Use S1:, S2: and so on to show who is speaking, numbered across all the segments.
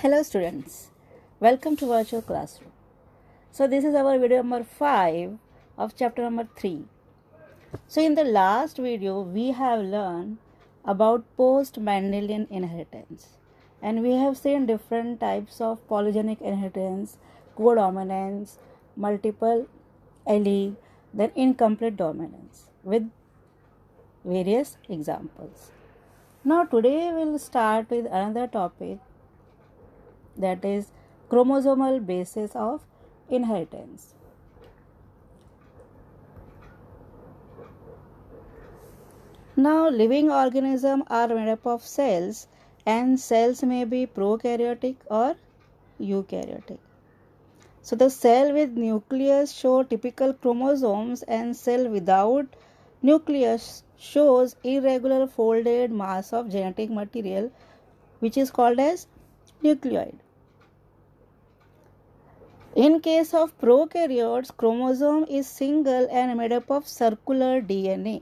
S1: Hello students, welcome to virtual classroom. So this is our video number 5 of chapter number 3. So in the last video we have learned about post-Mendelian inheritance, and we have seen different types of polygenic inheritance, codominance, multiple allele, then incomplete dominance with various examples. Now today we'll start with another topic, that is chromosomal basis of inheritance. Now living organisms are made up of cells, and cells may be prokaryotic or eukaryotic. So the cell with nucleus show typical chromosomes, and cell without nucleus shows irregular folded mass of genetic material, which is called as nucleoid. In case of prokaryotes, chromosome is single and made up of circular DNA.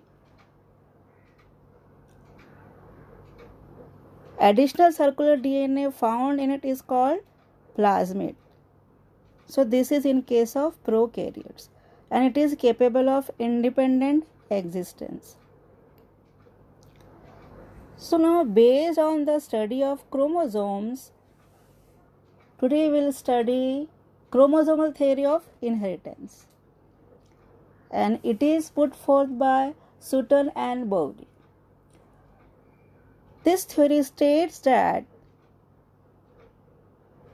S1: Additional circular DNA found in it is called plasmid. So this is in case of prokaryotes, and it is capable of independent existence. So now, based on the study of chromosomes, today we will study chromosomal theory of inheritance, and it is put forth by Sutton and Bowlby. This theory states that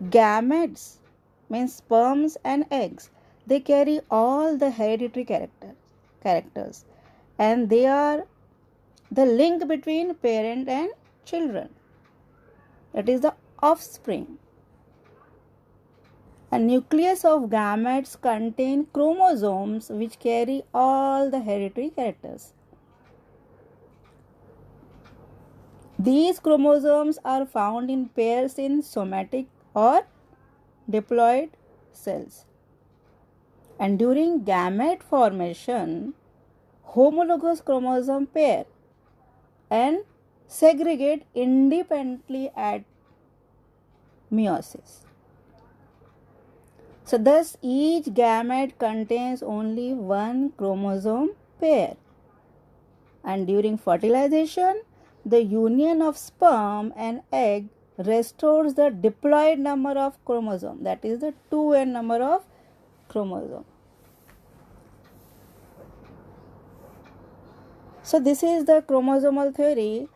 S1: gametes, means sperms and eggs, they carry all the hereditary characters, and they are the link between parent and children, that is the offspring. A nucleus of gametes contain chromosomes which carry all the hereditary characters. These chromosomes are found in pairs in somatic or diploid cells. And during gamete formation, homologous chromosome pair and segregate independently at meiosis. So thus each gamete contains only one chromosome pair, and during fertilization the union of sperm and egg restores the diploid number of chromosome, that is the 2n number of chromosome. So this is the chromosomal theory.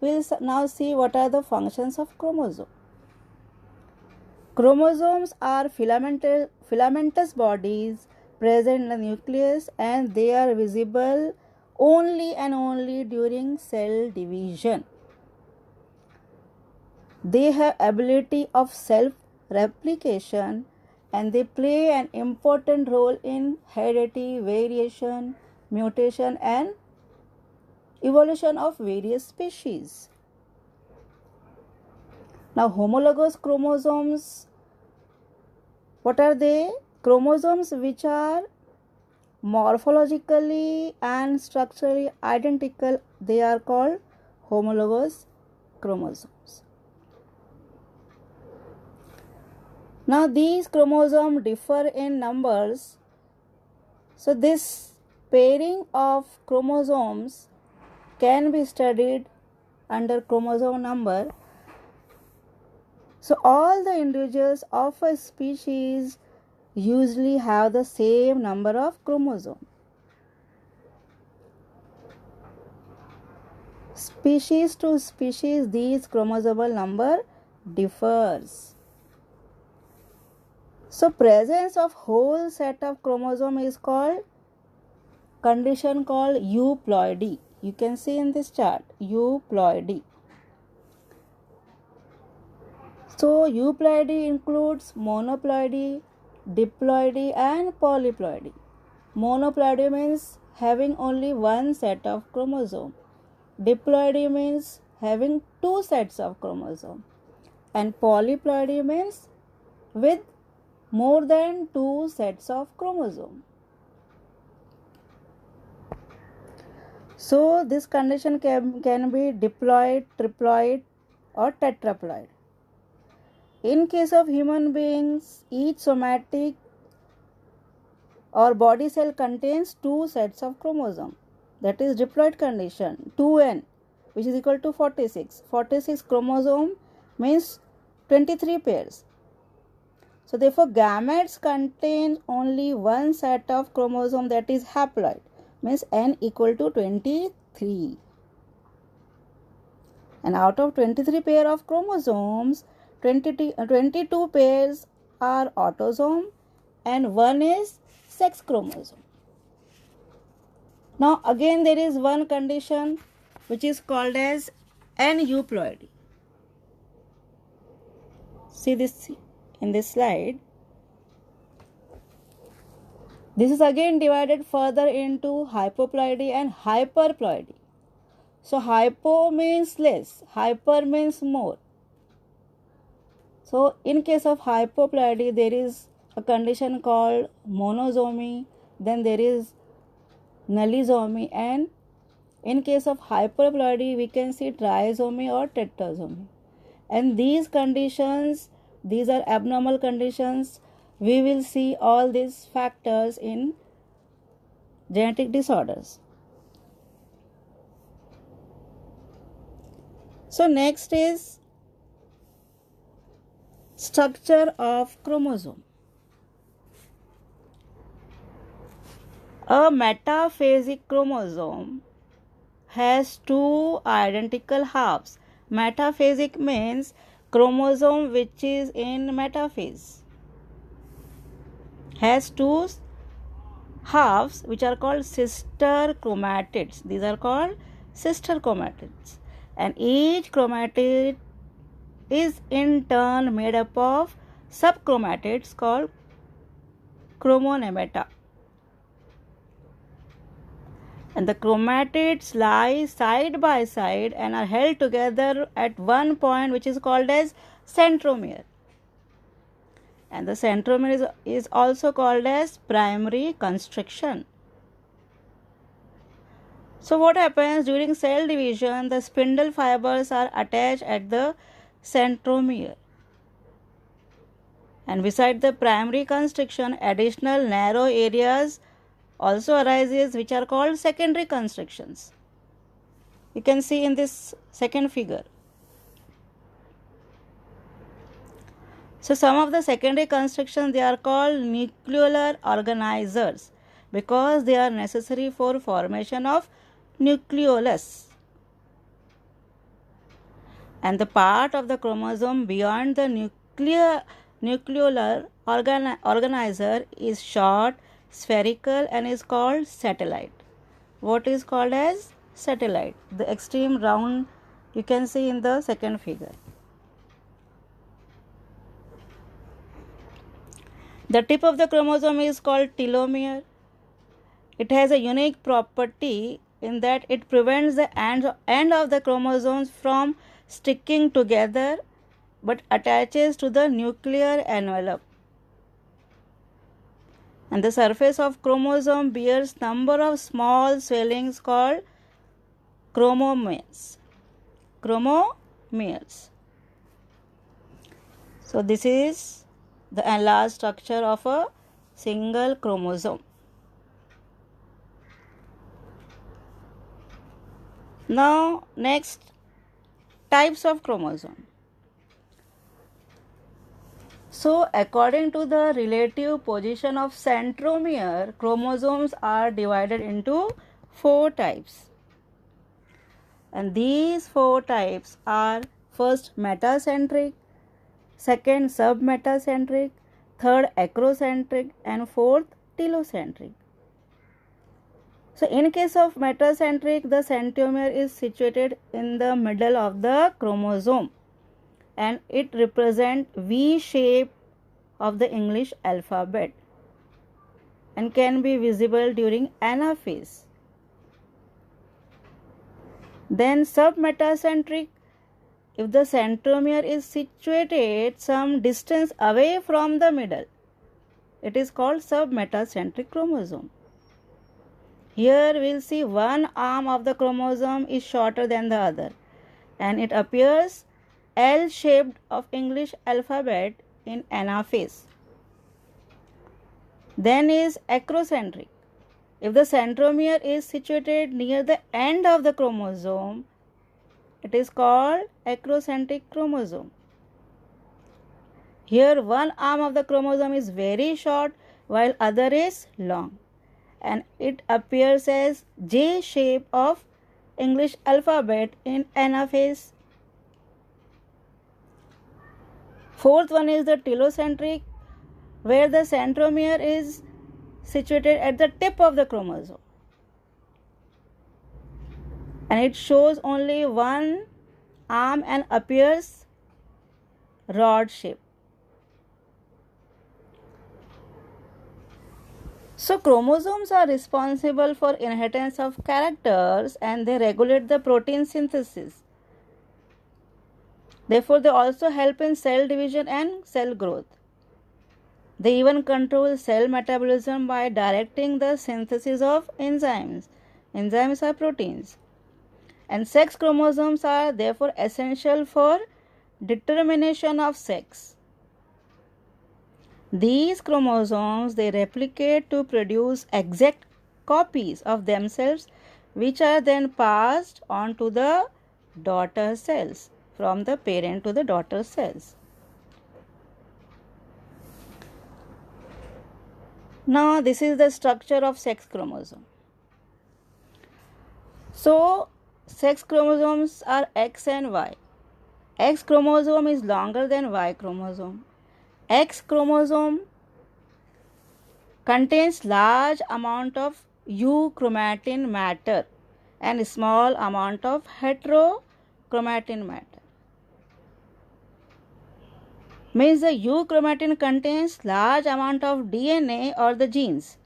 S1: We'll now see what are the functions of chromosome. Chromosomes are filamentous bodies present in the nucleus, and they are visible only and only during cell division. They have ability of self-replication, and they play an important role in heredity, variation, mutation, and evolution of various species. Now, homologous chromosomes, what are they? Chromosomes which are morphologically and structurally identical, they are called homologous chromosomes. Now, these chromosomes differ in numbers. So, this pairing of chromosomes can be studied under chromosome number. So all the individuals of a species usually have the same number of chromosomes. Species to species, these chromosomal number differs. So presence of whole set of chromosome is called condition called euploidy. You can see in this chart euploidy. So euploidy includes monoploidy, diploidy, and polyploidy. Monoploidy means having only one set of chromosome. Diploidy means having two sets of chromosome. And polyploidy means with more than two sets of chromosome. So this condition can be diploid, triploid, or tetraploid. In case of human beings, each somatic or body cell contains two sets of chromosomes. That is diploid condition, 2n, which is equal to 46. 46 chromosome means 23 pairs. So therefore gametes contain only one set of chromosome, that is haploid, means n equal to 23. And out of 23 pair of chromosomes, 22 pairs are autosome and one is sex chromosome. Now again there is one condition which is called as aneuploidy. See this in this slide. This is again divided further into hypoploidy and hyperploidy. So hypo means less, hyper means more. So in case of hypoploidy, there is a condition called monosomy, then there is nullisomy, and in case of hyperploidy, we can see trisomy or tetrasomy. And these conditions, these are abnormal conditions. We will see all these factors in genetic disorders. So next is structure of chromosome. A metaphasic chromosome has two identical halves. Metaphasic means chromosome which is in metaphase has two halves which are called sister chromatids. These are called sister chromatids. And each chromatid is in turn made up of subchromatids called chromonemata. And the chromatids lie side by side and are held together at one point which is called as centromere. And the centromere is also called as primary constriction. So what happens during cell division? The spindle fibers are attached at the centromere. And beside the primary constriction, additional narrow areas also arises which are called secondary constrictions. You can see in this second figure. So some of the secondary constrictions, they are called nucleolar organizers because they are necessary for formation of nucleolus. And the part of the chromosome beyond the nucleolar organizer is short, spherical, and is called satellite. What is called as satellite? The extreme round you can see in the second figure. The tip of the chromosome is called telomere. It has a unique property in that it prevents the end of the chromosomes from sticking together but attaches to the nuclear envelope. And the surface of chromosome bears number of small swellings called chromomeres. So this is the enlarged structure of a single chromosome. Now next, types of chromosome. So according to the relative position of centromere, chromosomes are divided into 4 types. And these 4 types are: first metacentric, second submetacentric, third acrocentric, and fourth telocentric. So in case of metacentric, the centromere is situated in the middle of the chromosome and it represents V shape of the English alphabet and can be visible during anaphase. Then submetacentric, if the centromere is situated some distance away from the middle, it is called submetacentric chromosome. Here we will see one arm of the chromosome is shorter than the other and it appears L shaped of English alphabet in anaphase. Then is acrocentric. If the centromere is situated near the end of the chromosome, it is called acrocentric chromosome. Here one arm of the chromosome is very short while other is long, and it appears as J shape of English alphabet in anaphase. Fourth one is the telocentric, where the centromere is situated at the tip of the chromosome, and it shows only one arm and appears rod shape. So chromosomes are responsible for inheritance of characters, and they regulate the protein synthesis. Therefore, they also help in cell division and cell growth. They even control cell metabolism by directing the synthesis of enzymes. Enzymes are proteins. And sex chromosomes are therefore essential for determination of sex. These chromosomes, they replicate to produce exact copies of themselves, which are then passed on to the daughter cells, from the parent to the daughter cells. Now this is the structure of sex chromosome. So sex chromosomes are X and Y. X chromosome is longer than Y chromosome. X chromosome contains large amount of euchromatin matter and small amount of heterochromatin matter. Means the euchromatin contains large amount of DNA or the genes,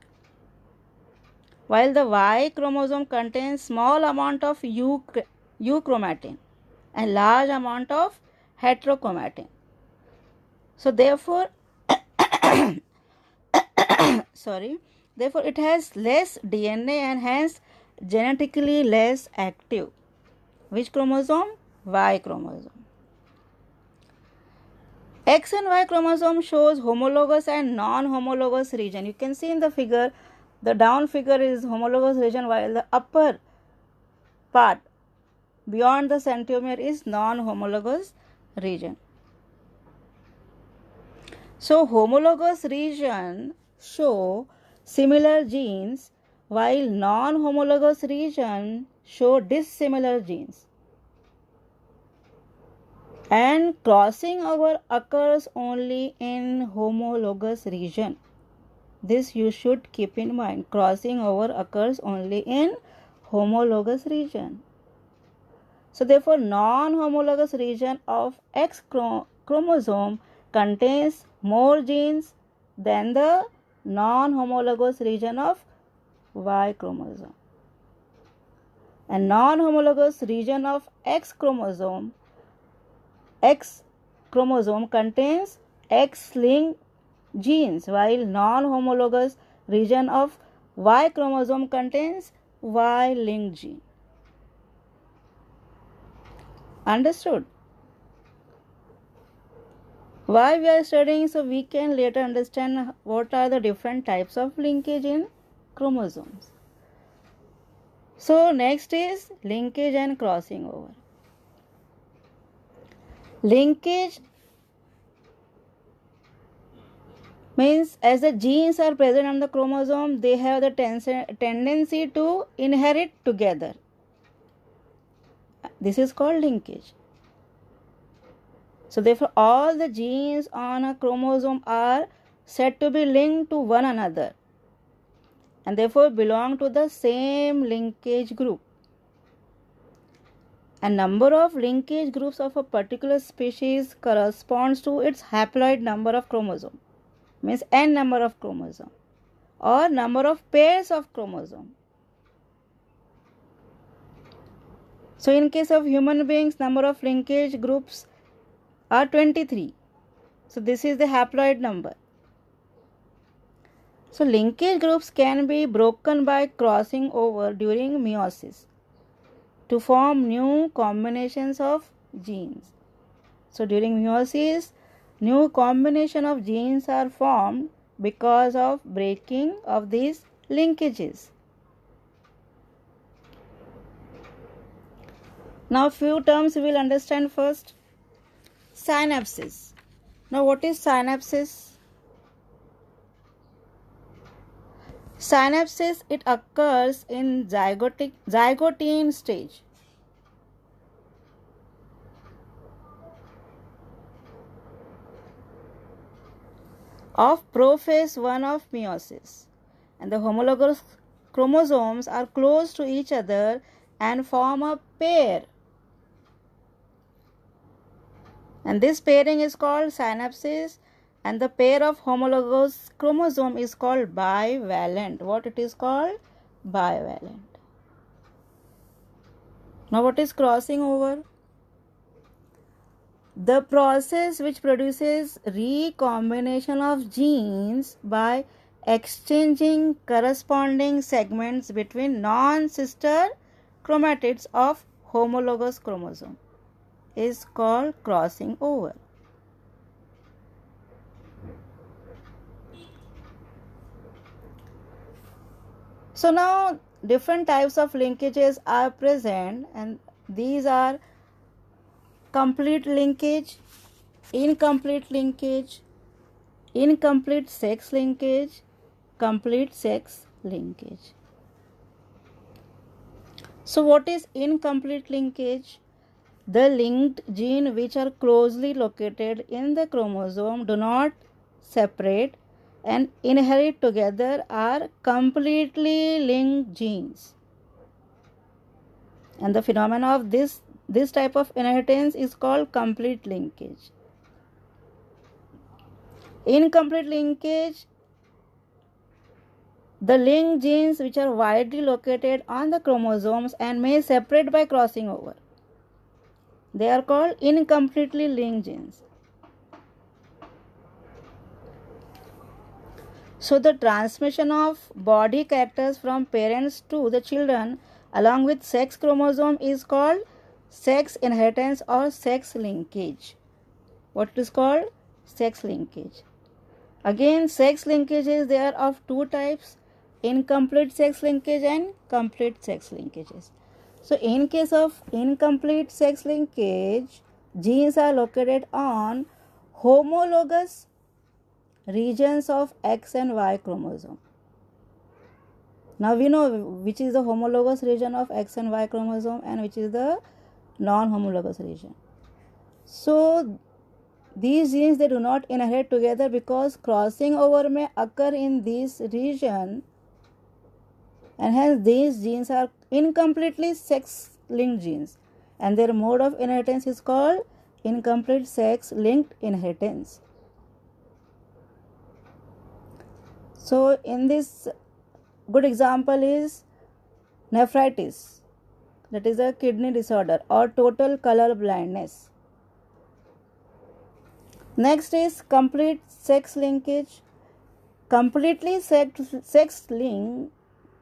S1: while the Y chromosome contains small amount of euchromatin and large amount of heterochromatin. So therefore therefore it has less DNA and hence genetically less active. Which chromosome? Y chromosome. X and Y chromosome shows homologous and non-homologous region. You can see in the figure, the down figure is homologous region, while the upper part beyond the centromere is non-homologous region. So homologous region show similar genes, while non-homologous region show dissimilar genes. And crossing over occurs only in homologous region. This you should keep in mind. Crossing over occurs only in homologous region. So therefore non-homologous region of X chromosome contains more genes than the non-homologous region of Y chromosome. And non-homologous region of X chromosome contains X-linked genes, while non-homologous region of Y chromosome contains Y-linked gene. Understood? Why we are studying, so we can later understand what are the different types of linkage in chromosomes. So next is linkage and crossing over. Linkage means as the genes are present on the chromosome, they have the tendency to inherit together. This is called linkage. So therefore all the genes on a chromosome are said to be linked to one another and therefore belong to the same linkage group. A number of linkage groups of a particular species corresponds to its haploid number of chromosome, means n number of chromosome, or number of pairs of chromosome. So in case of human beings, number of linkage groups are 23. So this is the haploid number. So linkage groups can be broken by crossing over during meiosis to form new combinations of genes. So during meiosis, new combination of genes are formed because of breaking of these linkages. Now few terms we will understand first. Synapses. Now what is synapses? Synapses, it occurs in zygotine stage. Of prophase 1 of meiosis, and the homologous chromosomes are close to each other and form a pair, and this pairing is called synapses, and the pair of homologous chromosome is called bivalent. What it is called? Bivalent. Now what is crossing over? The process which produces recombination of genes by exchanging corresponding segments between non-sister chromatids of homologous chromosome is called crossing over. So now different types of linkages are present, and these are complete linkage, incomplete linkage, incomplete sex linkage, complete sex linkage. So what is incomplete linkage? The linked genes which are closely located in the chromosome do not separate and inherit together are completely linked genes. And the phenomena of this type of inheritance is called complete linkage. Incomplete linkage, the linked genes which are widely located on the chromosomes and may separate by crossing over, they are called incompletely linked genes. So the transmission of body characters from parents to the children along with sex chromosome is called sex inheritance or sex linkage. What is called? Sex linkage. Again, sex linkages, they are of two types: incomplete sex linkage and complete sex linkages. So in case of incomplete sex linkage, genes are located on homologous regions of X and Y chromosome. Now we know which is the homologous region of X and Y chromosome and which is the non-homologous region. So these genes, they do not inherit together because crossing over may occur in this region, and hence these genes are incompletely sex linked genes, and their mode of inheritance is called incomplete sex linked inheritance. So in this, good example is nephritis, that is a kidney disorder, or total color blindness. Next is complete sex linkage. Completely sex linked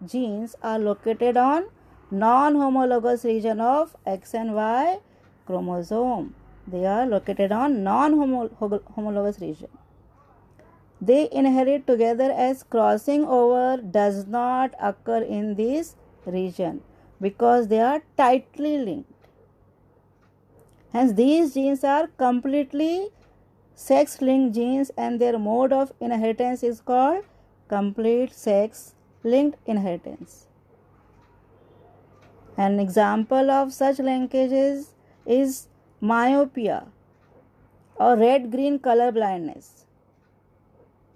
S1: genes are located on non-homologous region of X and Y chromosome. They are located on non-homologous region. They inherit together as crossing over does not occur in this region because they are tightly linked. Hence these genes are completely sex linked genes and their mode of inheritance is called complete sex linked inheritance. An example of such linkages is myopia or red green color blindness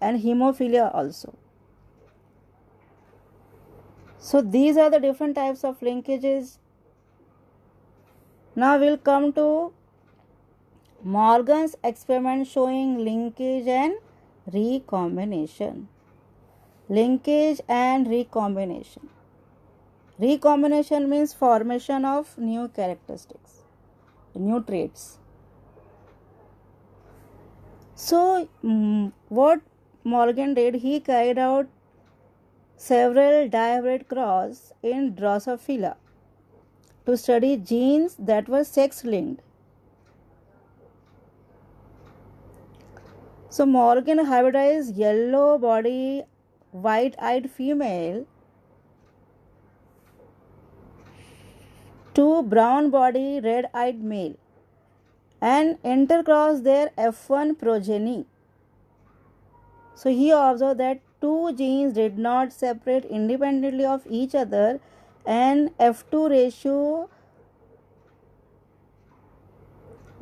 S1: and hemophilia also. So these are the different types of linkages. Now we'll come to Morgan's experiment showing linkage and recombination. Linkage and recombination. Recombination means formation of new characteristics, new traits. So what Morgan did, he carried out several dihybrid cross in Drosophila to study genes that were sex linked. So Morgan hybridized yellow body, white-eyed female to brown body, red-eyed male and intercrossed their F1 progeny. So he observed that two genes did not separate independently of each other and F2 ratio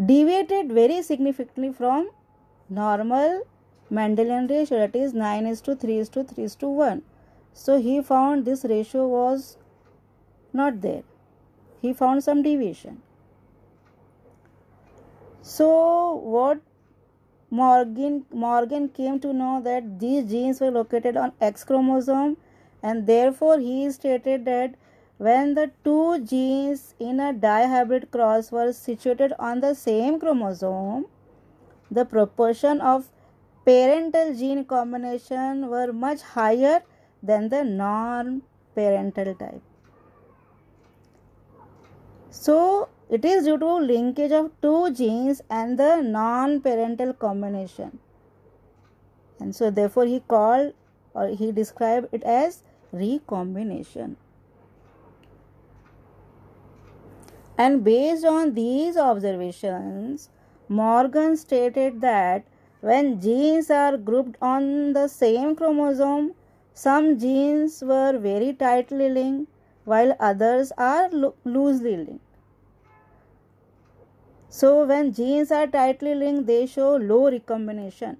S1: deviated very significantly from normal Mendelian ratio, that is 9:3:3:1. So he found this ratio was not there. He found some deviation. So what Morgan came to know that these genes were located on X chromosome, and therefore he stated that when the two genes in a dihybrid cross were situated on the same chromosome, the proportion of parental gene combination were much higher than the non-parental type. So it is due to linkage of two genes and the non-parental combination, and so therefore he called or he described it as recombination. And based on these observations, Morgan stated that when genes are grouped on the same chromosome, some genes were very tightly linked while others are loosely linked. So when genes are tightly linked, they show low recombination,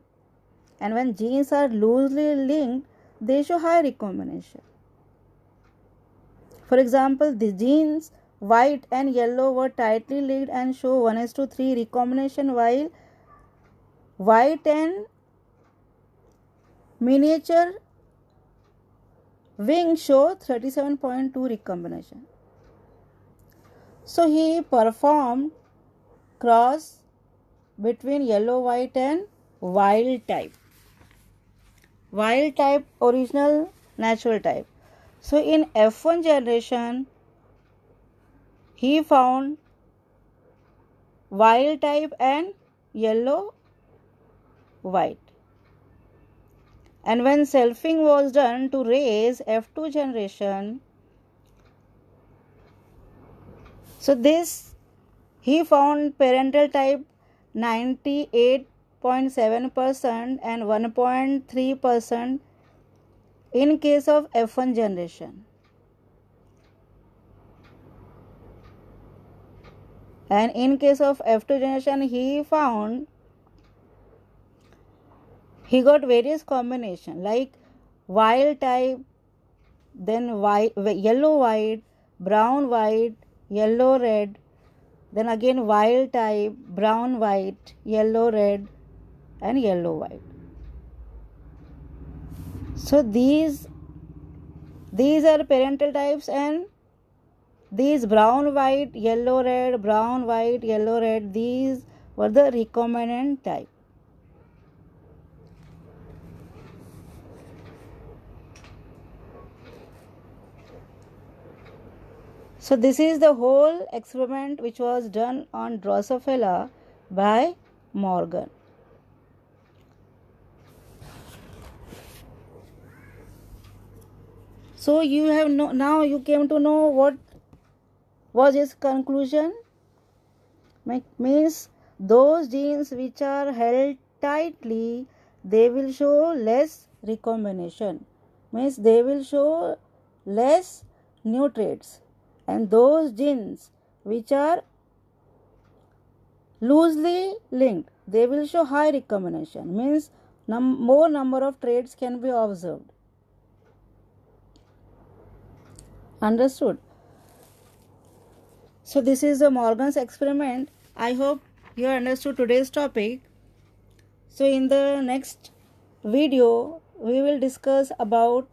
S1: and when genes are loosely linked, they show high recombination. For example, the genes white and yellow were tightly linked and show 1:3 recombination, while white and miniature wing show 37.2 recombination. So he performed cross between yellow white and wild type original natural type. So in F1 generation he found wild type and yellow white, and when selfing was done to raise F2 generation, so this he found parental type 98.7% and 1.3% in case of F1 generation, and in case of F2 generation he found he got various combination like wild type, then white, yellow white, brown white, yellow red, then again wild type, brown white, yellow red and yellow white. So these are parental types, and these brown white, yellow red, brown white, yellow red, these were the recombinant type. So this is the whole experiment which was done on Drosophila by Morgan. So you have now you came to know what was his conclusion. Means those genes which are held tightly, they will show less recombination. Means they will show less new traits. And those genes which are loosely linked, they will show high recombination. Means more number of traits can be observed. Understood? So this is the Morgan's experiment. I hope you understood today's topic. So in the next video, we will discuss about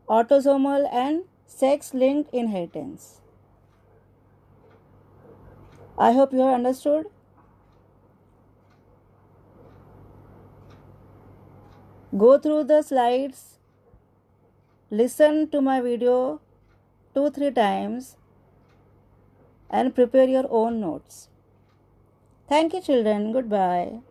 S1: autosomal and sex-linked inheritance. I hope you have understood. Go through the slides, listen to my video 2-3 times and prepare your own notes. Thank you, children. Goodbye.